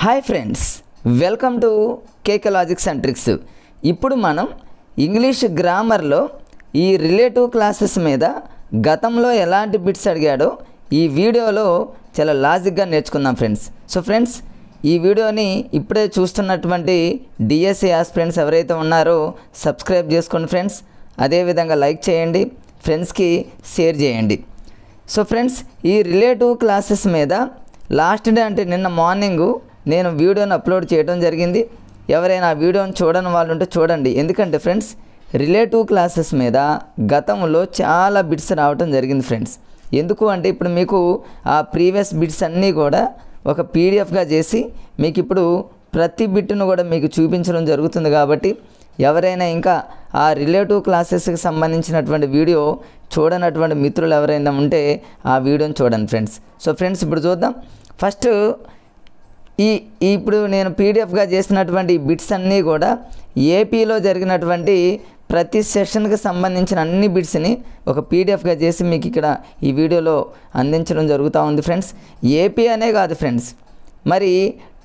Hi friends, welcome to KK logics and tricks. ఇప్పుడు మనం English గ్రామర్లో ఈ రిలేటివ్ క్లాసెస్ మీద గతంలో ఎలాంటి బిట్స్ అడిగాడో ఈ వీడియోలో చాలా లాజిక్గా నేర్చుకుందాం ఫ్రెండ్స్. సో ఫ్రెండ్స్, ఈ వీడియోని ఇప్పుడే చూస్తున్నటువంటి డిఎస్సి ఆస్పిరెంట్స్ ఎవరైతే ఉన్నారో సబ్స్క్రైబ్ చేసుకోండి ఫ్రెండ్స్. అదేవిధంగా లైక్ చేయండి, ఫ్రెండ్స్కి షేర్ చేయండి. సో ఫ్రెండ్స్, ఈ రిలేటివ్ క్లాసెస్ మీద లాస్ట్ డే అంటే నిన్న మార్నింగు నేను వీడియోని అప్లోడ్ చేయడం జరిగింది. ఎవరైనా ఆ వీడియోని చూడని వాళ్ళు ఉంటే చూడండి. ఎందుకంటే ఫ్రెండ్స్, రిలేటివ్ క్లాసెస్ మీద గతంలో చాలా బిట్స్ రావడం జరిగింది ఫ్రెండ్స్. ఎందుకు అంటే ఇప్పుడు మీకు ఆ ప్రీవియస్ బిట్స్ అన్నీ కూడా ఒక పీడిఎఫ్గా చేసి మీకు ఇప్పుడు ప్రతి బిట్ను కూడా మీకు చూపించడం జరుగుతుంది. కాబట్టి ఎవరైనా ఇంకా ఆ రిలేటివ్ క్లాసెస్కి సంబంధించినటువంటి వీడియో చూడనటువంటి మిత్రులు ఎవరైనా ఉంటే ఆ వీడియోని చూడండి ఫ్రెండ్స్. సో ఫ్రెండ్స్, ఇప్పుడు చూద్దాం. ఫస్ట్ ఇప్పుడు నేను పీడిఎఫ్గా చేసినటువంటి బిట్స్ అన్నీ కూడా ఏపీలో జరిగినటువంటి ప్రతి సెషన్కి సంబంధించిన అన్ని బిట్స్ని ఒక పీడిఎఫ్గా చేసి మీకు ఇక్కడ ఈ వీడియోలో అందించడం జరుగుతూ ఉంది ఫ్రెండ్స్. ఏపీ అనే కాదు ఫ్రెండ్స్, మరి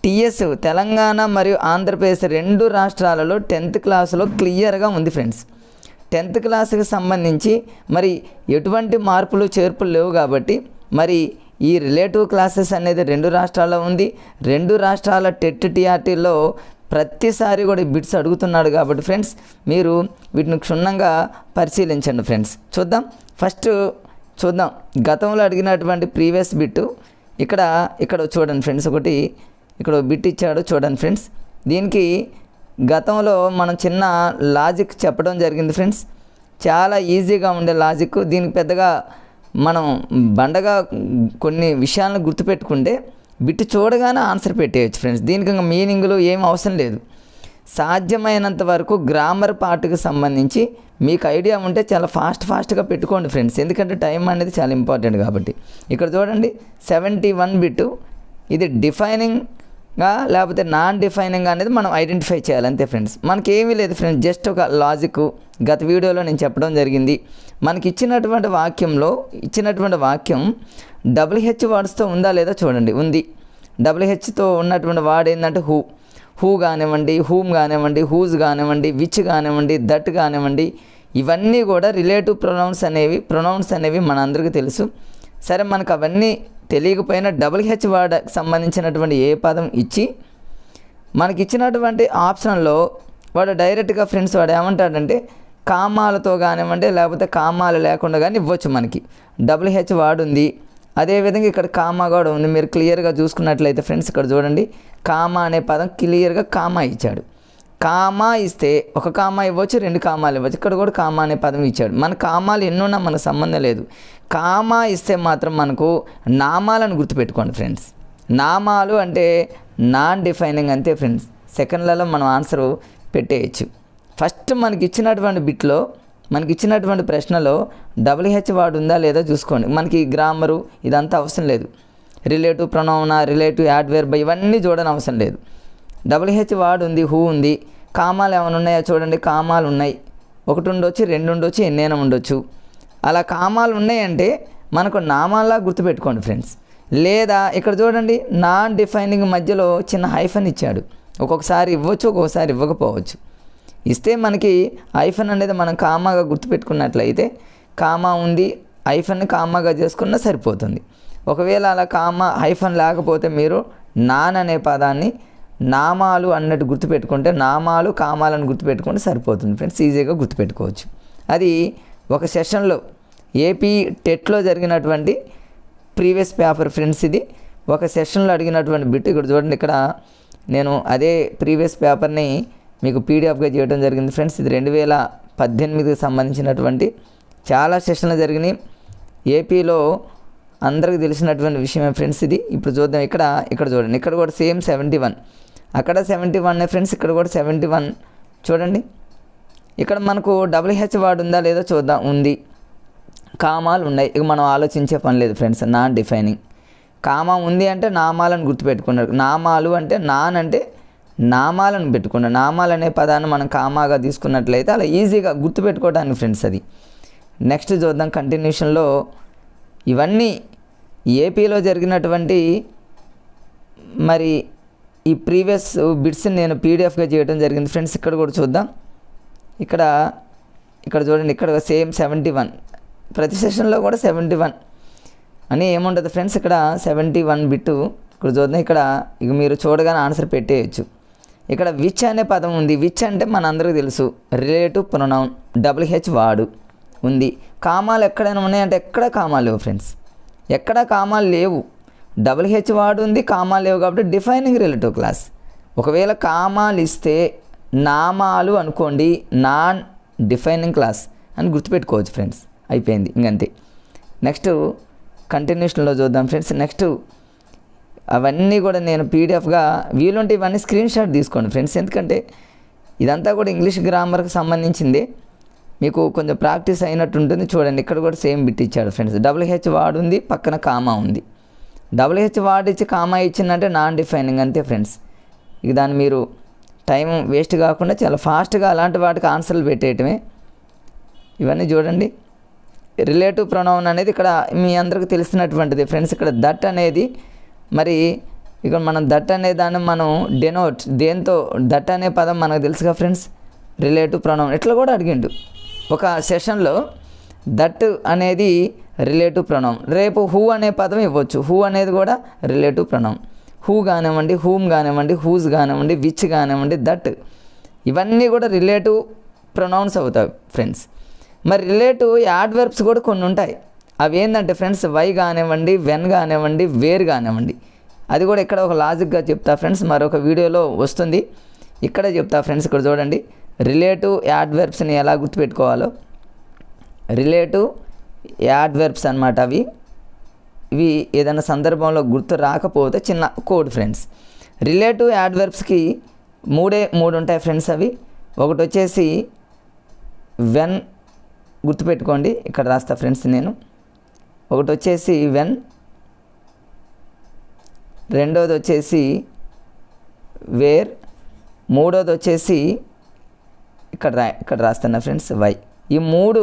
టీఎస్ తెలంగాణ మరియు ఆంధ్రప్రదేశ్ రెండు రాష్ట్రాలలో 10th క్లాసులో క్లియర్గా ఉంది ఫ్రెండ్స్. 10th క్లాస్కి సంబంధించి మరి ఎటువంటి మార్పులు చేర్పులు లేవు. కాబట్టి మరి ఈ రిలేటివ్ క్లాసెస్ అనేది రెండు రాష్ట్రాల్లో ఉంది. రెండు రాష్ట్రాల టెట్ టీఆర్టీలో ప్రతిసారి కూడా బిట్స్ అడుగుతున్నాడు. కాబట్టి ఫ్రెండ్స్, మీరు వీటిని క్షుణ్ణంగా పరిశీలించండి ఫ్రెండ్స్. ఫస్ట్ చూద్దాం గతంలో అడిగినటువంటి ప్రీవియస్ బిట్టు. ఇక్కడ చూడండి ఫ్రెండ్స్, ఒకటి ఇక్కడ బిట్ ఇచ్చాడు చూడండి ఫ్రెండ్స్. దీనికి గతంలో మనం చిన్న లాజిక్ చెప్పడం జరిగింది ఫ్రెండ్స్. చాలా ఈజీగా ఉండే లాజిక్. దీనికి పెద్దగా మనం బండగా కొన్ని విషయాలను గుర్తుపెట్టుకుంటే బిట్ చూడగానే ఆన్సర్ పెట్టేయచ్చు ఫ్రెండ్స్. దీనికి ఇంకా మీనింగ్లు ఏం అవసరం లేదు. సాధ్యమైనంత వరకు గ్రామర్ పార్ట్కి సంబంధించి మీకు ఐడియా ఉంటే చాలా ఫాస్ట్గా పెట్టుకోండి ఫ్రెండ్స్. ఎందుకంటే టైం అనేది చాలా ఇంపార్టెంట్. కాబట్టి ఇక్కడ చూడండి 71 బిట్. ఇది డిఫైనింగ్గా లేకపోతే నాన్ డిఫైనింగ్ అనేది మనం ఐడెంటిఫై చేయాలి అంతే ఫ్రెండ్స్. మనకేమీ లేదు ఫ్రెండ్స్, జస్ట్ ఒక లాజిక్ గత వీడియోలో నేను చెప్పడం జరిగింది. మనకి ఇచ్చినటువంటి వాక్యం WH వర్డ్స్తో ఉందా లేదా చూడండి. ఉంది. WHతో ఉన్నటువంటి వర్డ్ ఏంటంటే హూ కానివ్వండి, హూమ్ కానివ్వండి, హూజ్ కానివ్వండి, విచ్ కానివ్వండి, దట్ కానివ్వండి, ఇవన్నీ కూడా రిలేటివ్ ప్రొనౌన్స్ అనేవి మనందరికీ తెలుసు. సరే, మనకు అవన్నీ తెలియకపోయినా WH వర్డ్కి సంబంధించినటువంటి ఏ పదం ఇచ్చి మనకి ఇచ్చినటువంటి ఆప్షన్లో వాడు డైరెక్ట్గా ఫ్రెండ్స్ వాడు ఏమంటాడంటే కామాలతో కానివ్వండి లేకపోతే కామాలు లేకుండా కానీ ఇవ్వచ్చు. మనకి WH వర్డ్ ఉంది, అదేవిధంగా ఇక్కడ కామా కూడా ఉంది. మీరు క్లియర్గా చూసుకున్నట్లయితే ఫ్రెండ్స్ ఇక్కడ చూడండి, కామా అనే పదం క్లియర్గా కామా ఇచ్చాడు. కామా ఇస్తే ఒక కామా ఇవ్వచ్చు, 2 కామాలు ఇవ్వచ్చు. ఇక్కడ కూడా కామా అనే పదం ఇచ్చాడు. మన కామాలు ఎన్నున్నా మనకు సంబంధం లేదు. కామా ఇస్తే మాత్రం మనకు నామాలను గుర్తుపెట్టుకోండి ఫ్రెండ్స్. నామాలు అంటే నాన్ డిఫైనింగ్ అంతే ఫ్రెండ్స్. సెకండ్లలో మనం ఆన్సర్ పెట్టేయచ్చు. ఫస్ట్ మనకి ఇచ్చినటువంటి ప్రశ్నలో WH వర్డ్ ఉందా లేదా చూసుకోండి. మనకి గ్రామరు ఇదంతా అవసరం లేదు. రిలేటివ్ ప్రొనౌనా, రిలేటివ్ యాడ్వర్బ్ ఇవన్నీ చూడని అవసరం లేదు. WH వర్డ్ ఉంది, హూ ఉంది. కామాలు ఏమైనా ఉన్నాయా చూడండి. కామాలు ఉన్నాయి. 1 ఉండొచ్చు, 2 ఉండొచ్చు, ఎన్నైనా ఉండొచ్చు. అలా కామాలు ఉన్నాయంటే మనకు నామాలా గుర్తుపెట్టుకోండి ఫ్రెండ్స్. లేదా ఇక్కడ చూడండి, నాన్ డిఫైనింగ్ మధ్యలో చిన్న హైఫన్ ఇచ్చాడు. ఒక్కొక్కసారి ఇవ్వచ్చు, ఒక్కొక్కసారి ఇవ్వకపోవచ్చు. ఇస్తే మనకి హైఫన్ అనేది మనం కామాగా గుర్తుపెట్టుకున్నట్లయితే కామా ఉంది, హైఫన్ని కామాగా చేసుకున్నా సరిపోతుంది. ఒకవేళ అలా కామా హైఫన్ లేకపోతే మీరు నాన్ అనే పదాన్ని నామాలు అన్నట్టు గుర్తుపెట్టుకుంటే నామాలు కామాలను గుర్తుపెట్టుకుంటే సరిపోతుంది ఫ్రెండ్స్. ఈజీగా గుర్తుపెట్టుకోవచ్చు. అది ఒక సెషన్లో ఏపీ టెట్లో జరిగినటువంటి ప్రీవియస్ పేపర్ ఫ్రెండ్స్. ఇది ఒక సెషన్లో అడిగినటువంటి బిట్. ఇక్కడ చూడండి, ఇక్కడ నేను అదే ప్రీవియస్ పేపర్ని మీకు పీడిఎఫ్గా చేయడం జరిగింది ఫ్రెండ్స్. ఇది 2018కి సంబంధించినటువంటి చాలా సెషన్లు జరిగినాయి ఏపీలో. అందరికీ తెలిసినటువంటి విషయమే ఫ్రెండ్స్ ఇది. ఇప్పుడు చూద్దాం. ఇక్కడ చూడండి, ఇక్కడ కూడా సేమ్ 71, అక్కడ 71 ఫ్రెండ్స్. ఇక్కడ కూడా 71 చూడండి. ఇక్కడ మనకు WH వర్డ్ ఉందా లేదా చూద్దాం. ఉంది. కామాలు ఉన్నాయి. ఇక మనం ఆలోచించే పని లేదు ఫ్రెండ్స్. Non defining. కామా ఉంది అంటే నామాలను గుర్తుపెట్టుకున్నారు. నామాలు అంటే నాన్ అంటే నామాలను పెట్టుకున్నాం. నామాలు అనే పదాన్ని మనం కామాగా తీసుకున్నట్లయితే అలా ఈజీగా గుర్తుపెట్టుకోవడానికి ఫ్రెండ్స్ అది. నెక్స్ట్ చూద్దాం కంటిన్యూషన్లో. ఇవన్నీ ఏపీలో జరిగినటువంటి మరి ఈ ప్రీవియస్ బిట్స్ని నేను పీడిఎఫ్గా చేయడం జరిగింది ఫ్రెండ్స్. ఇక్కడ కూడా చూద్దాం. ఇక్కడ చూడండి, ఇక్కడ సేమ్ 71 ప్రతి సెషన్లో కూడా 71 అని ఏముంటుంది ఫ్రెండ్స్. ఇక్కడ 71 బిట్టు ఇక్కడ చూద్దాం. ఇక్కడ ఇక మీరు చూడగానే ఆన్సర్ పెట్టేయచ్చు. ఇక్కడ విచ్ అనే పదం ఉంది. విచ్ అంటే మన అందరికీ తెలుసు రిలేటివ్ ప్రొనౌన్, WH వాడు ఉంది. కామాలు ఎక్కడైనా ఉన్నాయంటే ఎక్కడ కామాలు లేవు ఫ్రెండ్స్, ఎక్కడ కామాలు లేవు. WH వాడు ఉంది, కామాలు లేవు కాబట్టి డిఫైనింగ్ రిలేటివ్ క్లాస్. ఒకవేళ కామాలు ఇస్తే నామాలు అనుకోండి, నాన్ డిఫైనింగ్ క్లాస్ అని గుర్తుపెట్టుకోవచ్చు ఫ్రెండ్స్. అయిపోయింది ఇంకంతే. నెక్స్ట్ కంటిన్యూషన్లో చూద్దాం ఫ్రెండ్స్. నెక్స్ట్ అవన్నీ కూడా నేను పీడిఎఫ్గా వీలుంటే ఇవన్నీ స్క్రీన్ షాట్ తీసుకోండి ఫ్రెండ్స్. ఎందుకంటే ఇదంతా కూడా ఇంగ్లీష్ గ్రామర్కి సంబంధించింది, మీకు కొంచెం ప్రాక్టీస్ అయినట్టు ఉంటుంది. చూడండి, ఇక్కడ కూడా సేమ్ బిట్ ఇచ్చాడు ఫ్రెండ్స్. WH వాడు ఉంది, పక్కన కామా ఉంది. WH వాడు ఇచ్చి కామా ఇచ్చిందంటే నాన్ డిఫైనింగ్, అంతే ఫ్రెండ్స్. ఇక దాన్ని మీరు టైం వేస్ట్ కాకుండా చాలా ఫాస్ట్గా అలాంటి వాటికి ఆన్సర్లు పెట్టేయటమే. ఇవన్నీ చూడండి. రిలేటివ్ ప్రొనౌన్ అనేది ఇక్కడ మీ అందరికీ తెలిసినటువంటిది ఫ్రెండ్స్. ఇక్కడ దట్ అనేది మరి ఇక్కడ మనం దట్ అనే దాన్ని మనం డెనోట్ దేంతో, దట్ అనే పదం మనకు తెలుసుగా ఫ్రెండ్స్, రిలేటివ్ ప్రొనౌన్. ఇట్లా కూడా అడిగిండు ఒక సెషన్లో. దట్ అనేది రిలేటివ్ ప్రొనౌన్. రేపు హూ అనే పదం ఇవ్వచ్చు. హూ అనేది కూడా రిలేటివ్ ప్రొనౌన్. హూ కానివ్వండి, హూమ్ కానివ్వండి, హూజ్ కానివ్వండి, విచ్ కానివ్వండి, దట్ ఇవన్నీ కూడా రిలేటివ్ ప్రొనౌన్స్ అవుతాయి ఫ్రెండ్స్. మరి రిలేటివ్ యాడ్వర్బ్స్ కూడా కొన్ని ఉంటాయి. అవి ఏంటంటే ఫ్రెండ్స్ వై కానివ్వండి, వెన్ కానివ్వండి, వేర్ కానివ్వండి. అది కూడా ఇక్కడ ఒక లాజిక్గా చెప్తా ఫ్రెండ్స్, మరొక వీడియోలో వస్తుంది. ఇక్కడే చెప్తా ఫ్రెండ్స్. ఇక్కడ చూడండి, రిలేటివ్ యాడ్వర్బ్స్ని ఎలా గుర్తుపెట్టుకోవాలో. రిలేటివ్ యాడ్వర్బ్స్ అన్నమాట అవి. ఇవి ఏదైనా సందర్భంలో గుర్తు రాకపోతే చిన్న కోడ్ ఫ్రెండ్స్. రిలేటివ్ యాడ్వర్బ్స్కి మూడు ఉంటాయి ఫ్రెండ్స్. అవి ఒకటి వచ్చేసి వెన్, గుర్తుపెట్టుకోండి, ఇక్కడ రాస్తా ఫ్రెండ్స్ నేను. ఒకటి వచ్చేసి వెన్, రెండోది వచ్చేసి వేర్, మూడోది వచ్చేసి ఇక్కడ రాస్తున్నా ఫ్రెండ్స్ వై. ఈ మూడు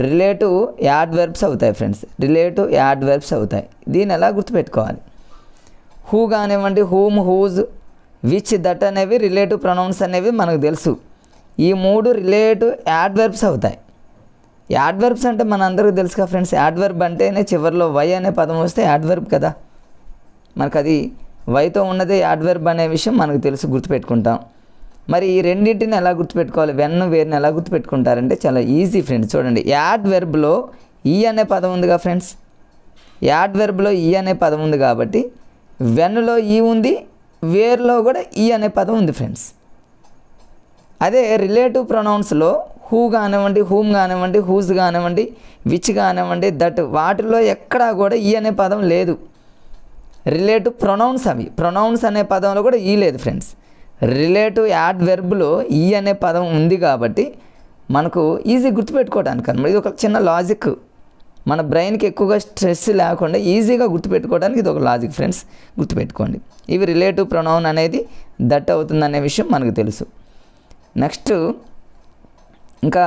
రిలేటివ్ యాడ్వర్బ్స్ అవుతాయి ఫ్రెండ్స్. రిలేటివ్ యాడ్వర్బ్స్ అవుతాయి. దీన్ని ఎలా గుర్తుపెట్టుకోవాలి? హూ కానివ్వండి, హూమ్, హూజ్, విచ్, దట్ అనేవి రిలేటివ్ ప్రొనౌన్స్ అనేవి మనకు తెలుసు. ఈ మూడు రిలేటివ్ యాడ్వర్బ్స్ అవుతాయి. యాడ్వర్బ్స్ అంటే మన అందరికీ తెలుసుగా ఫ్రెండ్స్. యాడ్వర్బ్ అంటేనే చివరిలో వై అనే పదం వస్తే యాడ్వర్బ్ కదా. మనకు అది వైతో ఉన్నదే యాడ్వర్బ్ అనే విషయం మనకు తెలుసు, గుర్తుపెట్టుకుంటాం. మరి ఈ రెండింటిని ఎలా గుర్తుపెట్టుకోవాలి? వెన్, వేర్ని ఎలా గుర్తుపెట్టుకుంటారంటే చాలా ఈజీ ఫ్రెండ్స్. చూడండి, యాడ్వర్బ్లో ఈ అనే పదం ఉందిగా ఫ్రెండ్స్. యాడ్వర్బ్లో ఈ అనే పదం ఉంది కాబట్టి వెన్లో ఈ ఉంది, వేర్లో కూడా ఈ అనే పదం ఉంది ఫ్రెండ్స్. అదే రిలేటివ్ ప్రొనౌన్స్లో హూ కానివ్వండి, హూమ్ కానివ్వండి, హూజ్ కానివ్వండి, విచ్ కానివ్వండి, దట్ వాటిలో ఎక్కడా కూడా ఈ అనే పదం లేదు. రిలేటివ్ ప్రొనౌన్స్ అవి. ప్రొనౌన్స్ అనే పదంలో కూడా ఈ లేదు ఫ్రెండ్స్. రిలేటివ్ యాడ్వర్బ్లో ఈ అనే పదం ఉంది కాబట్టి మనకు ఈజీ గుర్తుపెట్టుకోవడానికి అన్నమాట. ఇది ఒక చిన్న లాజిక్. మన బ్రెయిన్కి ఎక్కువగా స్ట్రెస్ లేకుండా ఈజీగా గుర్తుపెట్టుకోవడానికి ఇది ఒక లాజిక్ ఫ్రెండ్స్, గుర్తుపెట్టుకోండి. ఇవి రిలేటివ్ ప్రొనౌన్ అనేది దట్ అవుతుందనే విషయం మనకు తెలుసు. నెక్స్ట్ ఇంకా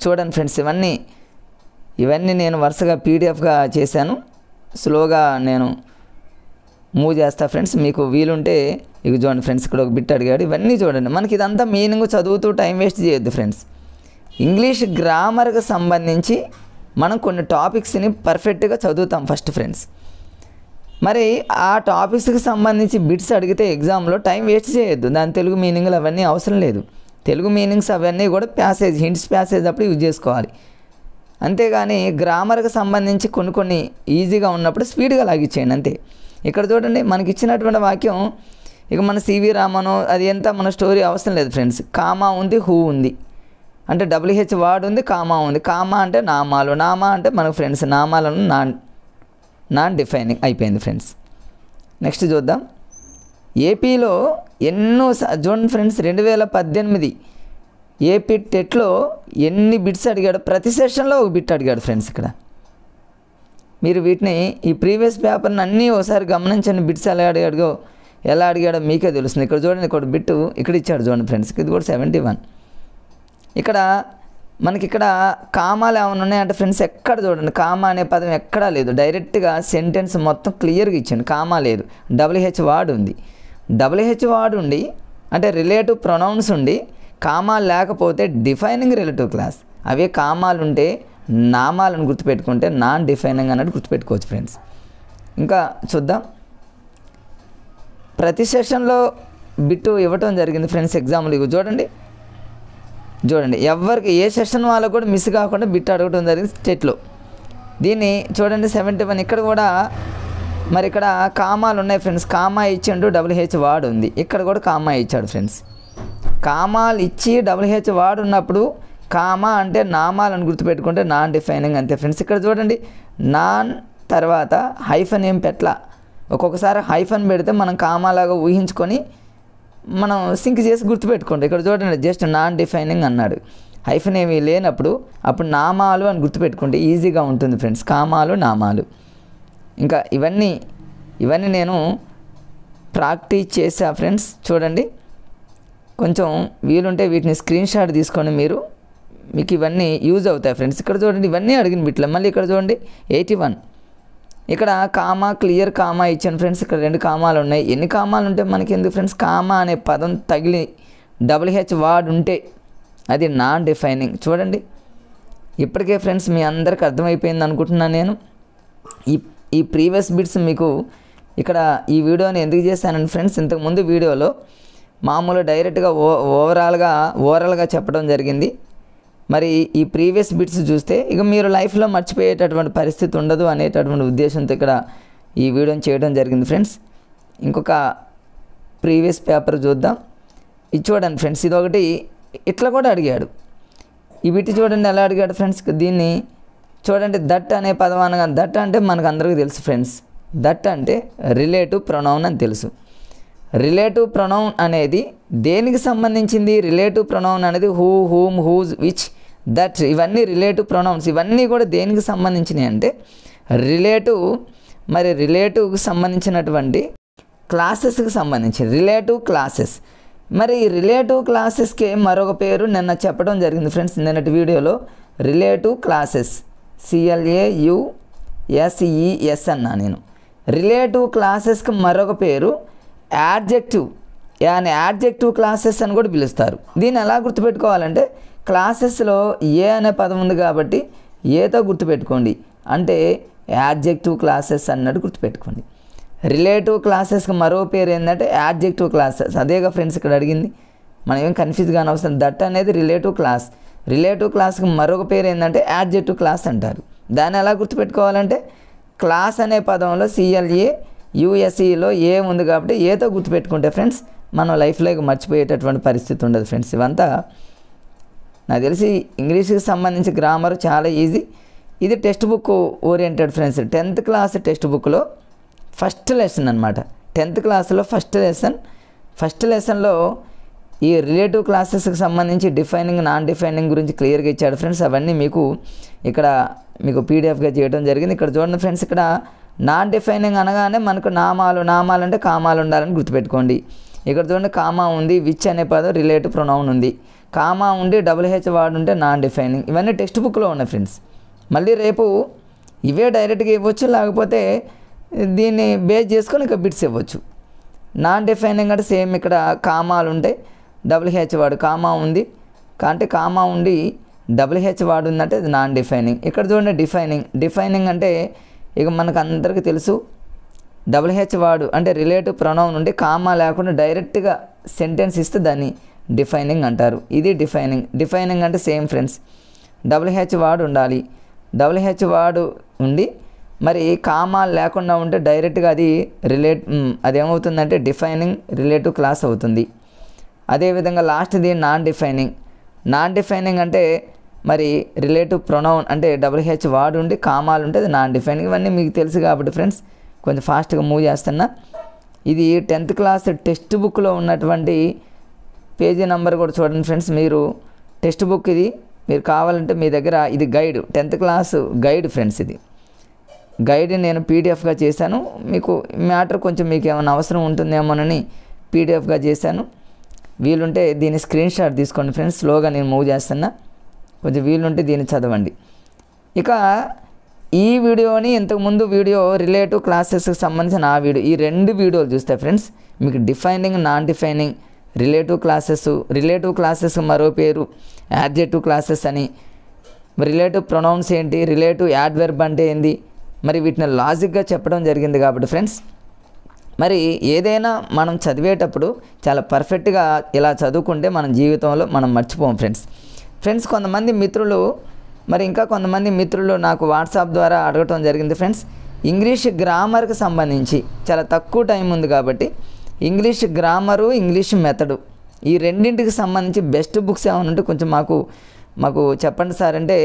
చూడండి ఫ్రెండ్స్, ఇవన్నీ నేను వరుసగా పీడిఎఫ్గా చేశాను. స్లోగా నేను మూవ్ చేస్తా ఫ్రెండ్స్. మీకు వీలుంటే ఇక చూడండి ఫ్రెండ్స్, ఇక్కడ ఒక బిట్ అడిగాడు. ఇవన్నీ చూడండి. మనకి ఇదంతా మీనింగ్ చదువుతూ టైం వేస్ట్ చేయొద్దు ఫ్రెండ్స్. ఇంగ్లీష్ గ్రామర్కి సంబంధించి మనం కొన్ని టాపిక్స్ని పర్ఫెక్ట్గా చదువుతాం ఫస్ట్ ఫ్రెండ్స్. మరి ఆ టాపిక్స్కి సంబంధించి బిట్స్ అడిగితే ఎగ్జామ్లో టైం వేస్ట్ చేయొద్దు. దాని తెలుగు మీనింగ్లు అవన్నీ అవసరం లేదు. తెలుగు మీనింగ్స్ అవన్నీ కూడా ప్యాసేజ్, హింట్స్ ప్యాసేజ్ అప్పుడు యూజ్ చేసుకోవాలి. అంతేగాని గ్రామర్కి సంబంధించి కొన్ని ఈజీగా ఉన్నప్పుడు స్పీడ్గా లాగిచ్చేయండి అంతే. ఇక్కడ చూడండి, మనకి ఇచ్చినటువంటి వాక్యం ఇక మన సివి రామను అది ఎంత మన స్టోరీ అవసరం లేదు ఫ్రెండ్స్. కామా ఉంది, హూ ఉంది, అంటే WH వాడు ఉంది, కామా ఉంది. కామా అంటే నామాలు, నామా అంటే మనకు ఫ్రెండ్స్ నామాలను నాన్ డిఫైనింగ్ అయిపోయింది ఫ్రెండ్స్. నెక్స్ట్ చూద్దాం. ఏపీలో చూడండి ఫ్రెండ్స్, 2018 ఏపీ టెట్లో ఎన్ని బిట్స్ అడిగాడు. ప్రతి సెషన్లో ఒక బిట్ అడిగాడు ఫ్రెండ్స్. ఇక్కడ మీరు వీటిని ఈ ప్రీవియస్ పేపర్ని అన్నీ ఒకసారి గమనించండి. బిట్స్ ఎలా అడిగాడో మీకే తెలుస్తుంది. ఇక్కడ చూడండి, ఇక్కడ బిట్టు ఇక్కడ ఇచ్చాడు చూడండి ఫ్రెండ్స్. ఇది కూడా 71. ఇక్కడ మనకి ఇక్కడ కామాలు ఏమైనా ఉన్నాయంటే ఫ్రెండ్స్ ఎక్కడ చూడండి, కామా అనే పదం ఎక్కడా లేదు. డైరెక్ట్గా సెంటెన్స్ మొత్తం క్లియర్గా ఇచ్చాడు. కామా లేదు, WH వాడు ఉంది. WH వర్డ్ ఉండి అంటే రిలేటివ్ ప్రొనౌన్స్ ఉండి కామాలు లేకపోతే డిఫైనింగ్ రిలేటివ్ క్లాస్. అవే కామాలు ఉంటే నామాలను గుర్తుపెట్టుకుంటే నాన్ డిఫైనింగ్ అన్నట్టు గుర్తుపెట్టుకోవచ్చు ఫ్రెండ్స్. ఇంకా చూద్దాం. ప్రతి సెషన్లో బిట్టు ఇవ్వటం జరిగింది ఫ్రెండ్స్. ఎగ్జాంపుల్ ఇవి చూడండి ఎవరికి ఏ సెషన్ వాళ్ళకు కూడా మిస్ కాకుండా బిట్ అడగటం జరిగింది స్టేట్లో. దీన్ని చూడండి 71. ఇక్కడ కూడా మరి ఇక్కడ కామాలు ఉన్నాయి ఫ్రెండ్స్. కామా ఇచ్చిండు, WH వర్డ్ ఉంది. ఇక్కడ కూడా కామా ఇచ్చాడు ఫ్రెండ్స్. కామాలు ఇచ్చి WH వర్డ్ ఉన్నప్పుడు కామా అంటే నామాలను గుర్తుపెట్టుకుంటే నాన్ డిఫైనింగ్ అంతే ఫ్రెండ్స్. ఇక్కడ చూడండి నాన్ తర్వాత హైఫన్ ఏం పెట్లా. ఒక్కొక్కసారి హైఫన్ పెడితే మనం కామాలాగా ఊహించుకొని మనం సింక్ చేసి గుర్తుపెట్టుకోండి. ఇక్కడ చూడండి జస్ట్ నాన్ డిఫైనింగ్ అన్నాడు. హైఫన్ ఏమీ లేనప్పుడు అప్పుడు నామాలు అని గుర్తుపెట్టుకుంటే ఈజీగా ఉంటుంది ఫ్రెండ్స్. కామాలు నామాలు. ఇంకా ఇవన్నీ నేను ప్రాక్టీస్ చేసా ఫ్రెండ్స్. చూడండి కొంచెం వీలుంటే వీటిని స్క్రీన్ షాట్ తీసుకొని మీకు ఇవన్నీ యూజ్ అవుతాయి ఫ్రెండ్స్. ఇక్కడ చూడండి ఇవన్నీ అడిగిన బిట్లే. మళ్ళీ ఇక్కడ చూడండి 81. ఇక్కడ కామా క్లియర్ కామా ఇచ్చాను ఫ్రెండ్స్. ఇక్కడ 2 కామాలు ఉన్నాయి. ఎన్ని కామాలు ఉంటే మనకి ఎందుకు ఫ్రెండ్స్? కామా అనే పదం తగిలి WH వర్డ్ ఉంటే అది నాన్ డిఫైనింగ్. చూడండి ఇప్పటికే ఫ్రెండ్స్ మీ అందరికి అర్థమైపోయింది అనుకుంటున్నాను నేను. ఈ ప్రీవియస్ బిట్స్ మీకు ఇక్కడ ఈ వీడియోని ఎందుకు చేశానండి ఫ్రెండ్స్, ఇంతకుముందు వీడియోలో మామూలు డైరెక్ట్గా ఓవరాల్గా చెప్పడం జరిగింది. మరి ఈ ప్రీవియస్ బిట్స్ చూస్తే ఇక మీరు లైఫ్లో మర్చిపోయేటటువంటి పరిస్థితి ఉండదు అనేటటువంటి ఉద్దేశంతో ఇక్కడ ఈ వీడియోని చేయడం జరిగింది ఫ్రెండ్స్. ఇంకొక ప్రీవియస్ పేపర్ చూద్దాం. ఇది చూడండి ఫ్రెండ్స్. ఇది ఒకటి ఇట్లా కూడా అడిగాడు. ఈ బిట్ చూడండి ఎలా అడిగాడు ఫ్రెండ్స్. దీన్ని చూడండి దట్ అనే పదం అనగా దట్ అంటే మనకు అందరికీ తెలుసు ఫ్రెండ్స్. దట్ అంటే రిలేటివ్ ప్రొనౌన్ అని తెలుసు. రిలేటివ్ ప్రొనౌన్ అనేది దేనికి సంబంధించింది? రిలేటివ్ ప్రొనౌన్ అనేది who, whom, whose, which, that ఇవన్నీ రిలేటివ్ ప్రొనౌన్స్. ఇవన్నీ కూడా దేనికి సంబంధించినవి అంటే రిలేటివ్కి సంబంధించినటువంటి క్లాసెస్కి సంబంధించి రిలేటివ్ క్లాసెస్. మరి ఈ రిలేటివ్ క్లాసెస్కి మరొక పేరు నిన్న చెప్పడం జరిగింది ఫ్రెండ్స్. నిన్నటి వీడియోలో రిలేటివ్ క్లాసెస్ CLAUSES అన్నా నేను. రిలేటివ్ క్లాసెస్కి మరొక పేరు యాడ్జెక్టివ్ క్లాసెస్ అని కూడా పిలుస్తారు. దీన్ని ఎలా గుర్తుపెట్టుకోవాలంటే క్లాసెస్లో ఏ అనే పదం ఉంది కాబట్టి ఏతో గుర్తుపెట్టుకోండి. అంటే యాడ్జెక్టివ్ క్లాసెస్ అన్నట్టు గుర్తుపెట్టుకోండి. రిలేటివ్ క్లాసెస్కి మరో పేరు ఏంటంటే యాడ్జెక్టివ్ క్లాసెస్. అదేగా ఫ్రెండ్స్ ఇక్కడ అడిగింది. మనం ఏం కన్ఫ్యూజ్ కానీ అవసరం. దట్ అనేది రిలేటివ్ క్లాస్. రిలేటివ్ క్లాస్కి మరొక పేరు ఏంటంటే యాడ్జెక్టివ్ క్లాస్ అంటారు. దాన్ని ఎలా గుర్తుపెట్టుకోవాలంటే క్లాస్ అనే పదంలో CLAUSEలో ఏ ఉంది కాబట్టి ఏతో గుర్తుపెట్టుకుంటే ఫ్రెండ్స్ మనం లైఫ్లో మర్చిపోయేటటువంటి పరిస్థితి ఉండదు ఫ్రెండ్స్. ఇవంతా నాకు తెలిసి ఇంగ్లీష్కి సంబంధించి గ్రామర్ చాలా ఈజీ. ఇది text book oriented friends. 10th class text బుక్లో ఫస్ట్ లెసన్ అనమాట. 10th క్లాస్లో ఫస్ట్ లెసన్లో ఈ రిలేటివ్ క్లాసెస్కి సంబంధించి డిఫైనింగ్ నాన్ డిఫైనింగ్ గురించి క్లియర్గా ఇచ్చాడు ఫ్రెండ్స్. అవన్నీ మీకు PDFగా చేయడం జరిగింది. ఇక్కడ చూడండి ఫ్రెండ్స్. ఇక్కడ నాన్ డిఫైనింగ్ అనగానే మనకు నామాలు అంటే కామాలు ఉండాలని గుర్తుపెట్టుకోండి. ఇక్కడ చూడండి కామా ఉంది, విచ్ అనే పదం రిలేటివ్ ప్రొనౌన్ ఉంది, కామా ఉండి WH వర్డ్ ఉంటే నాన్ డిఫైనింగ్. ఇవన్నీ టెక్స్ట్ బుక్లో ఉన్నాయి ఫ్రెండ్స్. మళ్ళీ రేపు ఇవే డైరెక్ట్గా ఇవ్వచ్చు, లేకపోతే దీన్ని బేస్ చేసుకొని ఇక బిట్స్ ఇవ్వచ్చు. నాన్ డిఫైనింగ్ అంటే సేమ్ ఇక్కడ కామాలు ఉంటాయి, WH వర్డ్ కామా ఉంది అంటే కామా ఉండి WH వర్డ్ ఉందంటే అది నాన్ డిఫైనింగ్. ఇక్కడ చూడండి డిఫైనింగ్ అంటే ఇక మనకు అందరికీ తెలుసు WH వర్డ్ అంటే రిలేటివ్ ప్రొనౌన్ ఉండి కామా లేకుండా డైరెక్ట్గా సెంటెన్స్ ఇస్తే దాన్ని డిఫైనింగ్ అంటారు. ఇది డిఫైనింగ్ అంటే సేమ్ ఫ్రెండ్స్. WH వర్డ్ ఉండాలి, WH వర్డ్ ఉండి మరి కామా లేకుండా ఉంటే డైరెక్ట్గా అది అదేమవుతుందంటే డిఫైనింగ్ రిలేటివ్ క్లాస్ అవుతుంది. అదేవిధంగా లాస్ట్ది నాన్ డిఫైనింగ్ అంటే మరి రిలేటివ్ ప్రొనౌన్ అంటే WH వర్డ్ ఉండి కామాలు ఉంటే అది నాన్ డిఫైనింగ్. ఇవన్నీ మీకు తెలుసు కాబట్టి ఫ్రెండ్స్ కొంచెం ఫాస్ట్గా మూవ్ చేస్తున్నా. ఇది 10th క్లాస్ టెక్స్ట్ బుక్లో ఉన్నటువంటి పేజీ నెంబర్ కూడా చూడండి ఫ్రెండ్స్. మీరు టెక్స్ట్ బుక్ ఇది మీరు కావాలంటే మీ దగ్గర ఇది guide 10th class guide friends. ఇది గైడ్ నేను PDFగా చేశాను. మీకు మ్యాటర్ కొంచెం మీకు ఏమైనా అవసరం ఉంటుందేమోనని PDFగా చేశాను. వీలుంటే దీన్ని స్క్రీన్ షాట్ తీసుకోండి ఫ్రెండ్స్. స్లోగా నేను మూవ్ చేస్తున్నా, కొంచెం వీలుంటే దీన్ని చదవండి. ఇక ఈ వీడియోని ఇంతకుముందు వీడియో రిలేటివ్ క్లాసెస్కి సంబంధించిన ఆ వీడియో, ఈ 2 వీడియోలు చూస్తే ఫ్రెండ్స్ మీకు defining, non defining, relative classes మరో పేరు యాడ్జెక్టివ్ క్లాసెస్ అని, రిలేటివ్ ప్రొనౌన్స్ ఏంటి, రిలేటివ్ యాడ్వర్బ్ అంటే ఏంది, మరి వీటిని లాజిక్గా చెప్పడం జరిగింది. కాబట్టి ఫ్రెండ్స్ మరి ఏదైనా మనం చదివేటప్పుడు చాలా పర్ఫెక్ట్గా ఇలా చదువుకుంటే మన జీవితంలో మనం మర్చిపోం ఫ్రెండ్స్. కొంతమంది మిత్రులు, మరి ఇంకా కొంతమంది మిత్రులు నాకు వాట్సాప్ ద్వారా అడగటం జరిగింది ఫ్రెండ్స్, ఇంగ్లీష్ గ్రామర్కి సంబంధించి చాలా తక్కువ టైం ఉంది కాబట్టి ఇంగ్లీష్ గ్రామరు, ఇంగ్లీష్ మెథడు ఈ రెండింటికి సంబంధించి బెస్ట్ బుక్స్ ఏమైనా ఉంటే కొంచెం మాకు చెప్పండి సార్ అంటే,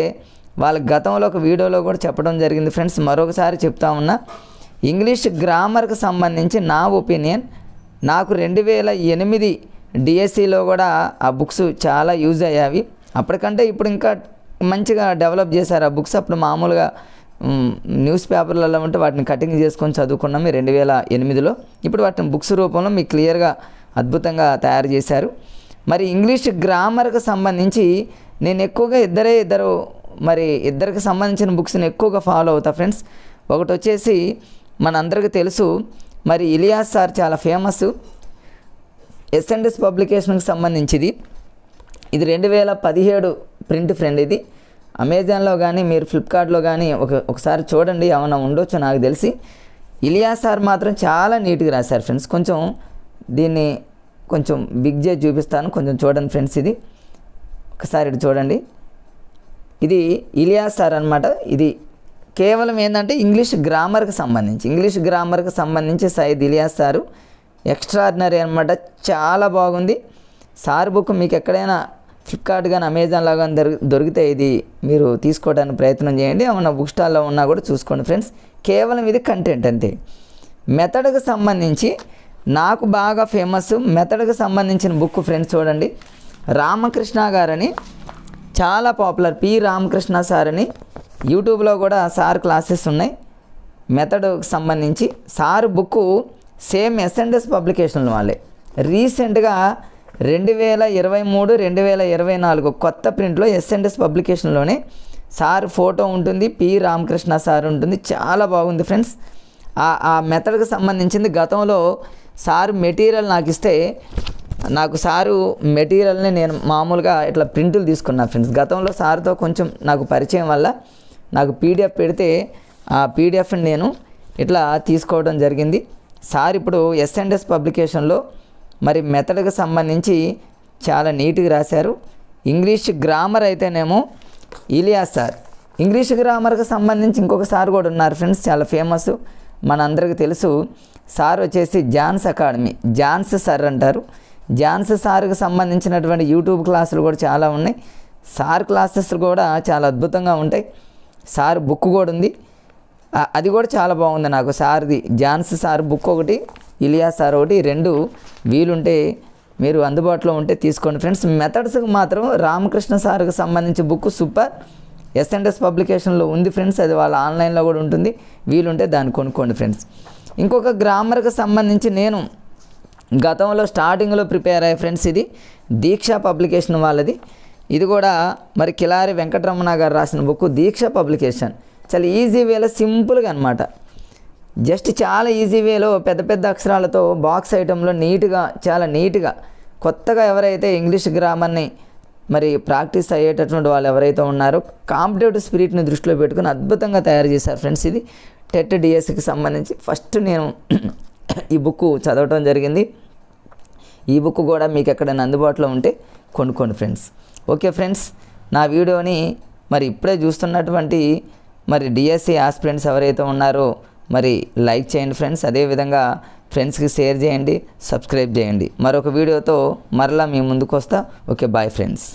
వాళ్ళ గతంలో ఒక వీడియోలో కూడా చెప్పడం జరిగింది ఫ్రెండ్స్. మరొకసారి చెప్తా ఉన్నా, ఇంగ్లీష్ గ్రామర్కి సంబంధించి నా ఒపీనియన్, నాకు 2008 డిఎస్సిలో కూడా ఆ బుక్స్ చాలా యూజ్ అయ్యావి. అప్పటికంటే ఇప్పుడు ఇంకా మంచిగా డెవలప్ చేశారు ఆ బుక్స్. అప్పుడు మామూలుగా న్యూస్ పేపర్లలో ఉంటే వాటిని కటింగ్ చేసుకొని చదువుకున్నాం 2008లో. ఇప్పుడు వాటిని బుక్స్ రూపంలో మీకు క్లియర్గా అద్భుతంగా తయారు చేశారు. మరి ఇంగ్లీష్ గ్రామర్కి సంబంధించి నేను ఎక్కువగా ఇద్దరికి సంబంధించిన బుక్స్ని ఎక్కువగా ఫాలో అవుతా ఫ్రెండ్స్. ఒకటి వచ్చేసి మనందరికీ తెలుసు, మరి ఇలియాస్ సార్ చాలా ఫేమస్ S&S పబ్లికేషన్కి సంబంధించింది. ఇది 2017 ప్రింట్ ఫ్రెండ్. ఇది అమెజాన్లో కానీ మీరు ఫ్లిప్కార్ట్లో కానీ ఒకసారి చూడండి, ఏమైనా ఉండొచ్చు నాకు తెలిసి. ఇలియాస్ సార్ మాత్రం చాలా నీట్గా రాశారు ఫ్రెండ్స్. దీన్ని కొంచెం బిగ్ చేసి చూపిస్తాను, కొంచెం చూడండి ఫ్రెండ్స్. ఇది ఒకసారి ఇటు చూడండి, ఇది ఇలియాస్ సార్ అనమాట. ఇది కేవలం ఏంటంటే ఇంగ్లీష్ గ్రామర్కి సంబంధించి సయ్యద్ ఇలియాస్ సారు ఎక్స్ట్రాడినరీ అనమాట, చాలా బాగుంది. సార్ బుక్ మీకు ఎక్కడైనా ఫ్లిప్కార్ట్ కానీ అమెజాన్లో కానీ దొరికితే ఇది మీరు తీసుకోవడానికి ప్రయత్నం చేయండి. ఏమన్నా బుక్ స్టాల్లో ఉన్నా కూడా చూసుకోండి ఫ్రెండ్స్. కేవలం ఇది కంటెంట్ అంతే. మెథడ్కి సంబంధించి నాకు బాగా ఫేమస్ మెథడ్కి సంబంధించిన బుక్ ఫ్రెండ్స్ చూడండి, రామకృష్ణ గారని చాలా పాపులర్, పి రామకృష్ణ సార్ అని. యూట్యూబ్లో కూడా సార్ క్లాసెస్ ఉన్నాయి మెథడ్కి సంబంధించి. సార్ బుక్ సేమ్ S&S పబ్లికేషన్లు వాళ్ళే రీసెంట్గా 2023, 2024 కొత్త ప్రింట్లో S&S పబ్లికేషన్లోనే సార్ ఫోటో ఉంటుంది, పి రామకృష్ణ సార్ ఉంటుంది. చాలా బాగుంది ఫ్రెండ్స్. ఆ మెథడ్కి సంబంధించింది. గతంలో సార్ మెటీరియల్ నాకు ఇస్తే, నాకు సారు మెటీరియల్ని నేను మామూలుగా ఇట్లా ప్రింటులు తీసుకున్నా ఫ్రెండ్స్. గతంలో సార్తో కొంచెం నాకు పరిచయం వల్ల నాకు PDF పెడితే ఆ PDFని నేను ఇట్లా తీసుకోవడం జరిగింది. సార్ ఇప్పుడు S&S పబ్లికేషన్లో మరి మెథడ్కి సంబంధించి చాలా నీట్గా రాశారు. ఇంగ్లీష్ గ్రామర్ అయితేనేమో ఇలియాస్ సార్. ఇంగ్లీష్ గ్రామర్కి సంబంధించి ఇంకొక సార్ కూడా ఉన్నారు ఫ్రెండ్స్, చాలా ఫేమస్, మనందరికీ తెలుసు. సార్ వచ్చేసి జాన్స్ సార్ అంటారు. జాన్స్ సార్కి సంబంధించినటువంటి యూట్యూబ్ క్లాసులు కూడా చాలా ఉన్నాయి. సార్ క్లాసెస్ కూడా చాలా అద్భుతంగా ఉంటాయి. సార్ బుక్ కూడా ఉంది, అది కూడా చాలా బాగుంది నాకు. సార్ది జాన్స్ సార్ బుక్ ఒకటి, ఇలియాస్ సార్ ఒకటి, 2 వీలుంటే మీరు అందుబాటులో ఉంటే తీసుకోండి ఫ్రెండ్స్. మెథడ్స్కి మాత్రం రామకృష్ణ సార్కి సంబంధించి బుక్ సూపర్, S&S పబ్లికేషన్లో ఉంది ఫ్రెండ్స్. అది వాళ్ళ ఆన్లైన్లో కూడా ఉంటుంది, వీలుంటే దాన్ని కొనుక్కోండి ఫ్రెండ్స్. ఇంకొక గ్రామర్కి సంబంధించి నేను గతంలో స్టార్టింగ్లో ప్రిపేర్ అయ్యే ఫ్రెండ్స్, ఇది దీక్ష పబ్లికేషన్ వాళ్ళది. ఇది కూడా మరి కిలారి వెంకటరమణ గారు రాసిన బుక్, దీక్ష పబ్లికేషన్. చాలా ఈజీ వేలో సింపుల్గా అనమాట, జస్ట్ చాలా ఈజీ వేలో పెద్ద పెద్ద అక్షరాలతో బాక్స్ ఐటెంలో నీట్గా, చాలా నీట్గా, కొత్తగా ఎవరైతే ఇంగ్లీష్ గ్రామర్ని మరి ప్రాక్టీస్ అయ్యేటటువంటి వాళ్ళు ఎవరైతే ఉన్నారో కాంపిటేటివ్ స్పిరిట్ని దృష్టిలో పెట్టుకుని అద్భుతంగా తయారు చేశారు ఫ్రెండ్స్. ఇది టెట్ డిఎస్సికి సంబంధించి ఫస్ట్ నేను ఈ బుక్ చదవటం జరిగింది. ఈ బుక్ కూడా మీకు ఎక్కడైనా అందుబాటులో ఉంటే కొనుక్కోండి ఫ్రెండ్స్. ఓకే ఫ్రెండ్స్, నా వీడియోని మరి ఇప్పుడే చూస్తున్నటువంటి మరి డిఎస్సి ఆస్పిరెంట్స్ ఎవరైతే ఉన్నారో మరి లైక్ చేయండి ఫ్రెండ్స్. అదేవిధంగా ఫ్రెండ్స్కి షేర్ చేయండి, సబ్స్క్రైబ్ చేయండి. మరొక వీడియోతో మరలా మీ ముందుకు వస్తా. Okay, bye friends.